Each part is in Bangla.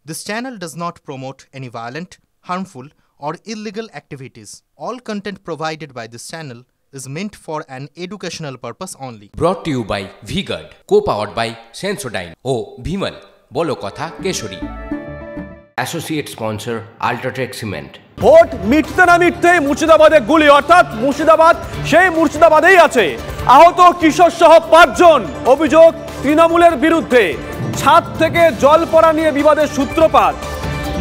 This channel does not promote any violent, harmful, or illegal activities. All content provided by this channel is meant for an educational purpose only. Brought to you by V-Guard, co-powered by Sensodyne O Bhimal, বলো কথা Keshari. Associate sponsor Ultratech Cement। Vote মিটতে না মিটতেই মুর্শিদাবাদে গুলি, অর্থাৎ মুর্শিদাবাদ সেই মুর্শিদাবাদেই আছে। আহত কিশোর সহ 5 জন। অভিযোগ তৃণমূলের বিরুদ্ধে। ছাদ থেকে জল পড়া নিয়ে বিবাদের সূত্রপাত।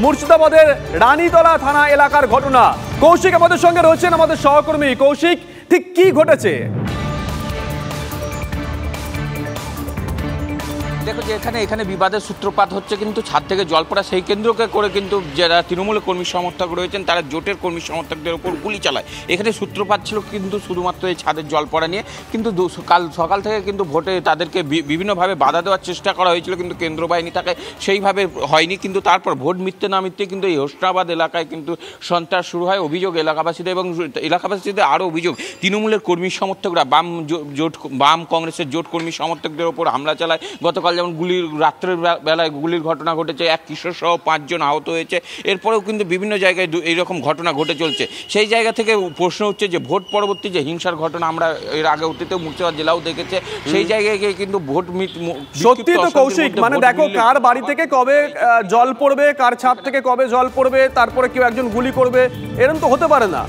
মুর্শিদাবাদের রানীতলা থানা এলাকার ঘটনা। কৌশিক আমাদের সঙ্গে রয়েছেন, আমাদের সহকর্মী। কৌশিক, ঠিক কি ঘটেছে? দেখো যে এখানে বিবাদের সূত্রপাত হচ্ছে কিন্তু ছাদ থেকে জল পড়া, সেই কেন্দ্রকে করে কিন্তু যারা তৃণমূলের কর্মী সমর্থক রয়েছেন তারা জোটের কর্মী সমর্থকদের উপর গুলি চালায়। এখানে সূত্রপাত ছিল কিন্তু শুধুমাত্র এই ছাদের জল পড়া নিয়ে, কিন্তু কাল সকাল থেকে কিন্তু ভোটে তাদেরকে বিভিন্নভাবে বাধা দেওয়ার চেষ্টা করা হয়েছিল, কিন্তু কেন্দ্র বাহিনী তাকে সেইভাবে হয়নি। কিন্তু তারপর ভোট মিটতে না মিটতে কিন্তু এই হোসনাবাদ এলাকায় কিন্তু সন্ত্রাস শুরু হয়। অভিযোগ এলাকাবাসীদের, এবং এলাকাবাসীদের আরও অভিযোগ তৃণমূলের কর্মী সমর্থকরা বাম কংগ্রেসের জোট কর্মী সমর্থকদের ওপর হামলা চালায়। গতকাল যেমন রাত্রের বেলায় গুলির ঘটনা ঘটেছে, এক কিশোর সহ 5 জন আহত হয়েছে। এরপরেও কিন্তু বিভিন্ন জায়গায় এইরকম ঘটনা ঘটে চলছে। সেই জায়গা থেকে প্রশ্ন হচ্ছে যে ভোট পরবর্তী যে হিংসার ঘটনা আমরা এর আগে অতীতে মুর্শিদাবাদ জেলাও দেখেছে, সেই জায়গায় গিয়ে কিন্তু ভোট সত্যি তো কৌশিক, মানে দেখো কার বাড়ি থেকে কবে জল পড়বে, কার ছাদ থেকে কবে জল পড়বে, তারপরে কেউ একজন গুলি করবে, এরকম তো হতে পারে না।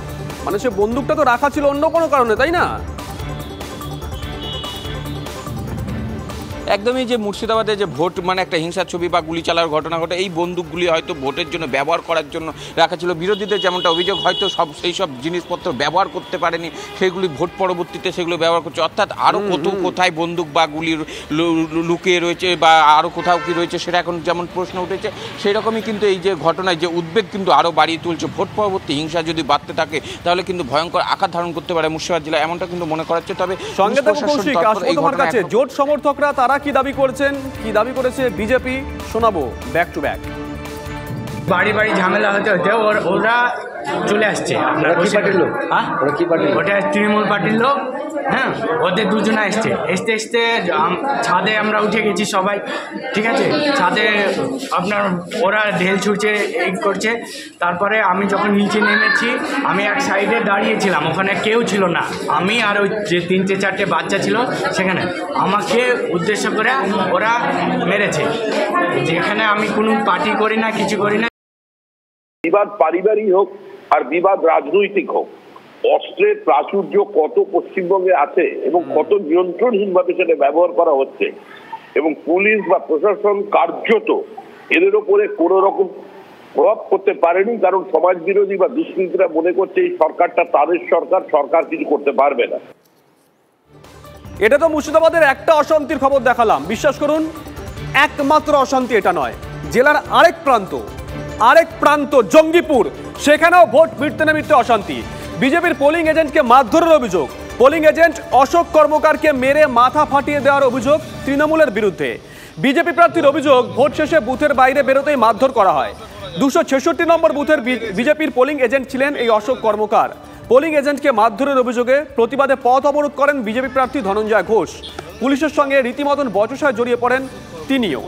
মানে সে বন্দুকটা তো রাখা ছিল অন্য কোনো কারণে, তাই না? একদমই যে মুর্শিদাবাদে যে ভোট মানে একটা হিংসার ছবি বা গুলি চালার ঘটনা ঘটে, এই বন্দুকগুলি হয়তো ভোটের জন্য ব্যবহার করার জন্য রাখা ছিল। বিরোধীদের যেমনটা অভিযোগ, হয়তো সেই সব জিনিসপত্র ব্যবহার করতে পারেনি, সেগুলি ভোট পরবর্তীতে সেগুলো ব্যবহার করছে। অর্থাৎ আরও কোথায় বন্দুক বা গুলি লুকিয়ে রয়েছে বা আরও কোথাও কি রয়েছে সেটা এখন যেমন প্রশ্ন উঠেছে, সেই রকমই কিন্তু এই যে ঘটনায় যে উদ্বেগ কিন্তু আরও বাড়িয়ে তুলছে। ভোট পরবর্তী হিংসা যদি বাড়তে থাকে তাহলে কিন্তু ভয়ঙ্কর আকার ধারণ করতে পারে মুর্শিদাবাদ জেলা, এমনটা কিন্তু মনে করা হচ্ছে। তবে সঙ্গে তোমার কাছে জোট সমর্থকরা তারা কি দাবি করছেন, কি দাবি করেছে বিজেপি, শোনাবো ব্যাক টু ব্যাক। বাড়ি বাড়ি ঝামেলা হতে হতে ওরা চলে আসছে। ওটা তৃণমূল পার্টির লোক, হ্যাঁ, ওদের দুজনে আসতে ছাদে আমরা উঠে গেছি সবাই, ঠিক আছে। ছাদে আপনার ওরা ঢেল ছুটছে, এই করছে। তারপরে আমি যখন নিচে নেমেছি, আমি এক সাইডে দাঁড়িয়েছিলাম, ওখানে কেউ ছিল না, আমি আর ওই যে 3-4টে বাচ্চা ছিল সেখানে, আমাকে উদ্দেশ্য করে ওরা মেরেছে। যেখানে আমি কোনো পার্টি করি না, কিছু করি না। বিবাদ পারিবারিক হোক আর বিবাদ রাজনৈতিক হোক, অস্ত্রের প্রাচুর্য কত পশ্চিমবঙ্গে আছে এবং কত নিয়ন্ত্রণহীনভাবে সেটা ব্যবহার করা হচ্ছে, এবং পুলিশ বা প্রশাসন কার্যত এদের ওপরে কোনো রকম প্রভাব করতে পারেনি, কারণ সমাজ বিরোধী বা দুষ্কৃতীরা মনে করছে এই সরকারটা তাদের সরকার কিছু করতে পারবে না। এটা তো মুর্শিদাবাদের একটা অশান্তির খবর দেখালাম, বিশ্বাস করুন একমাত্র অশান্তি এটা নয়। জেলার আরেক প্রান্ত জঙ্গিপুর, সেখানেও ভোট মিটতে না মিটতে অশান্তি। বিজেপির পোলিং এজেন্টকে মারধরের অভিযোগ, পোলিং এজেন্ট অশোক কর্মকারকে মেরে মাথা ফাটিয়ে দেওয়ার অভিযোগ তৃণমূলের বিরুদ্ধে। বিজেপি প্রার্থীর অভিযোগ, ভোট শেষে বুথের বাইরে বেরোতেই মারধর করা হয়। 266 নম্বর বুথের বিজেপির পোলিং এজেন্ট ছিলেন এই অশোক কর্মকার। পোলিং এজেন্টকে মারধরের অভিযোগে প্রতিবাদে পথ অবরোধ করেন বিজেপি প্রার্থী ধনঞ্জয় ঘোষ। পুলিশের সঙ্গে রীতিমতন বচসায় জড়িয়ে পড়েন তিনিও।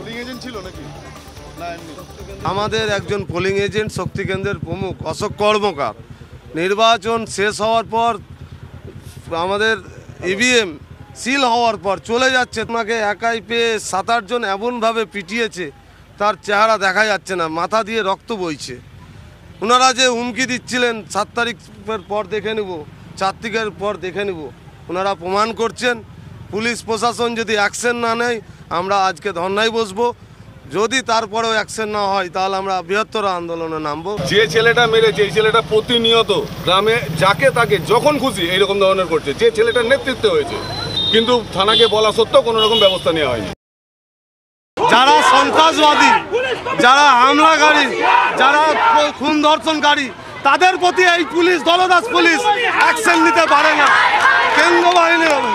আমাদের একজন পোলিং এজেন্ট শক্তি কেন্দ্রের প্রমুখ অশোক কর্মকার নির্বাচন শেষ হওয়ার পর আমাদের ইভিএম সিল হওয়ার পর চলে যাচ্ছে, তোমাকে একাই পেয়ে 7-8 জন এমনভাবে পিটিয়েছে তার চেহারা দেখা যাচ্ছে না, মাথা দিয়ে রক্ত বইছে। ওনারা যে হুমকি দিচ্ছিলেন 7 তারিখের পর দেখে নেব, 4 তারিখের পর দেখে নেব, ওনারা প্রমাণ করছেন। পুলিশ প্রশাসন যদি অ্যাকশন না নেয় আমরা আজকে ধর্নায় বসবো। যদি তারপরেও অ্যাকশন না হয় তাহলে আমরা বৃহত্তর আন্দোলনে নামবো। যে ছেলেটা মেরেছে এই ছেলেটা প্রতিনিয়ত গ্রামে যাকে তাকে যখন খুশি এইরকম ধরনের করছে, যে ছেলেটার নেতৃত্বে হয়েছে, কিন্তু থানাকে বলা সত্ত্বেও কোনো রকম ব্যবস্থা নেওয়া হয়নি। যারা সন্ত্রাসবাদী, যারা হামলাকারী, যারা খুন ধর্ষণকারী, তাদের প্রতি এই পুলিশ, দলদাস পুলিশ অ্যাকশন নিতে পারে না, কেন্দ্র বাহিনী হবে।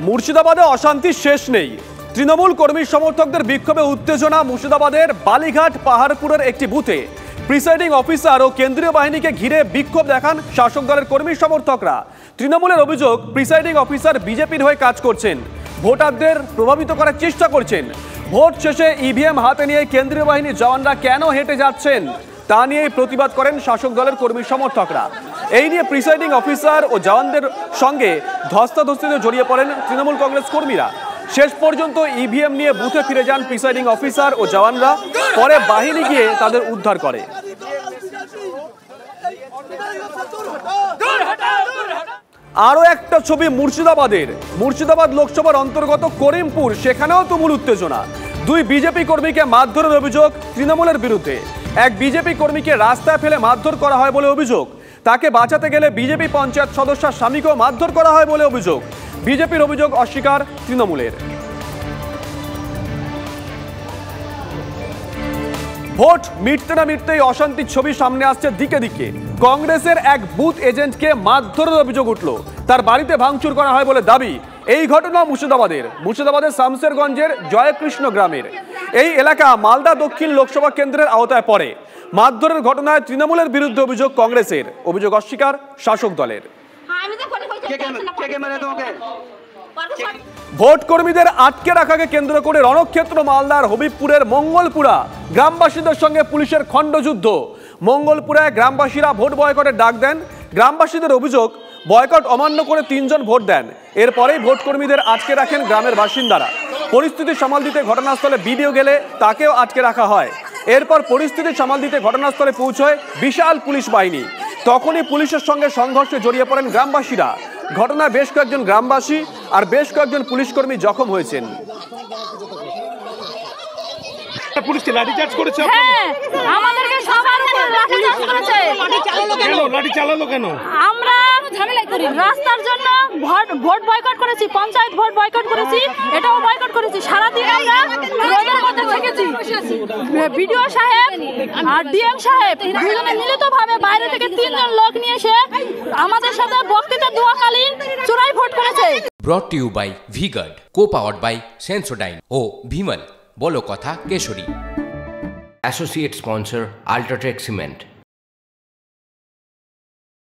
মুর্শিদাবাদে অশান্তির শেষ নেই। তৃণমূল কর্মী সমর্থকদের বিক্ষোভে উত্তেজনা মুর্শিদাবাদের বালিঘাট পাহাড়পুরের একটি বুথে। প্রিসাইডিং অফিসার ও কেন্দ্রীয় বাহিনীকে ঘিরে বিক্ষোভ দেখান শাসক দলের কর্মী সমর্থকরা। তৃণমূলের অভিযোগ, প্রিসাইডিং অফিসার বিজেপির হয়ে কাজ করছেন, ভোটারদের প্রভাবিত করার চেষ্টা করছেন। ভোট শেষে ইভিএম হাতে নিয়ে কেন্দ্রীয় বাহিনীর জওয়ানরা কেন হেঁটে যাচ্ছেন তা নিয়ে প্রতিবাদ করেন শাসক দলের কর্মী সমর্থকরা। এই নিয়ে প্রিসাইডিং অফিসার ও জওয়ানদের সঙ্গে ধস্তাধস্তিতে জড়িয়ে পড়েন তৃণমূল কংগ্রেস কর্মীরা। শেষ পর্যন্ত ইভিএম নিয়ে বুথে ফিরে যান প্রিসাইডিং অফিসার ও জওয়ানরা, পরে বাহিনী গিয়ে তাদের উদ্ধার করে। আরো একটা ছবি মুর্শিদাবাদের। মুর্শিদাবাদ লোকসভার অন্তর্গত করিমপুর, সেখানেও তুমুল উত্তেজনা। দুই বিজেপি কর্মীকে মারধরের অভিযোগ তৃণমূলের বিরুদ্ধে। এক বিজেপি কর্মীকে রাস্তায় ফেলে মারধর করা হয় বলে অভিযোগ। তাকে বাঁচাতে গেলে বিজেপি পঞ্চায়েত সদস্যের স্বামীকেও মারধর করা হয় বলে অভিযোগ। বিজেপির অভিযোগ অস্বীকার তৃণমূলের। ভোট মিটতে না মিটতেই অশান্তির ছবি সামনে আসছে দিকে দিকে। কংগ্রেসের এক বুথ এজেন্টকে মারধরের অভিযোগ উঠল, তার বাড়িতে ভাঙচুর করা হয় বলে দাবি। এই ঘটনা মুর্শিদাবাদের শামসেরগঞ্জের জয়কৃষ্ণ গ্রামের। এই এলাকা মালদা দক্ষিণ লোকসভা কেন্দ্রের আওতায় পড়ে। মারধরের ঘটনায় তৃণমূলের বিরুদ্ধে অভিযোগ কংগ্রেসের, অভিযোগ অস্বীকার শাসক দলের। ভোট কর্মীদের আটকে রাখাকে কেন্দ্র করে রণক্ষেত্র মালদার হবিবপুরের মঙ্গলপুরা। গ্রামবাসীদের সঙ্গে পুলিশের খণ্ডযুদ্ধ। মঙ্গলপুরায় গ্রামবাসীরা ভোট বয়কটের ডাক দেন। গ্রামবাসীদের অভিযোগ, বয়কট অমান্য করে 3 জন ভোট দেন। এরপরেই ভোট কর্মীদের আটকে রাখেন গ্রামের বাসিন্দারা। পরিস্থিতি সামাল দিতে ঘটনাস্থলে বিডিও গেলে তাকেও আটকে রাখা হয়। এরপর পরিস্থিতি সামাল দিতে ঘটনাস্থলে পৌঁছয় বিশাল পুলিশ বাহিনী। তখনই পুলিশের সঙ্গে সংঘর্ষে জড়িয়ে পড়েন গ্রামবাসীরা। ঘটনায় বেশ কয়েকজন গ্রামবাসী আর বেশ কয়েকজন পুলিশ কর্মী জখম হয়েছেন। পুলিশকে লাঠিচার্জ করেছে, আমাদেরকে সবার উপর লাঠিচার্জ করেছে। লাঠি চালালো কেন? আমরা ঝামেলা করি রাস্তার জন্য ভোট বয়কট করেছি, পঞ্চায়েত ভোট বয়কট করেছি, এটাও বয়কট করেছি। সারাদিন আমরা রোদের মধ্যে থেকেছি। বিডিও সাহেব আর ডিএম সাহেব দুজনে মিলিতভাবে বাইরে থেকে 3 জন লোক নিয়ে এসে আমাদের সাথে বক্তৃতা দেওয়াকালীন চোরাই ভোট করেছে। Brought to you by Vguard, co-powered by Sensodyne ও ভিমল বলো কথা Keshari. Associate sponsor UltraTech cement.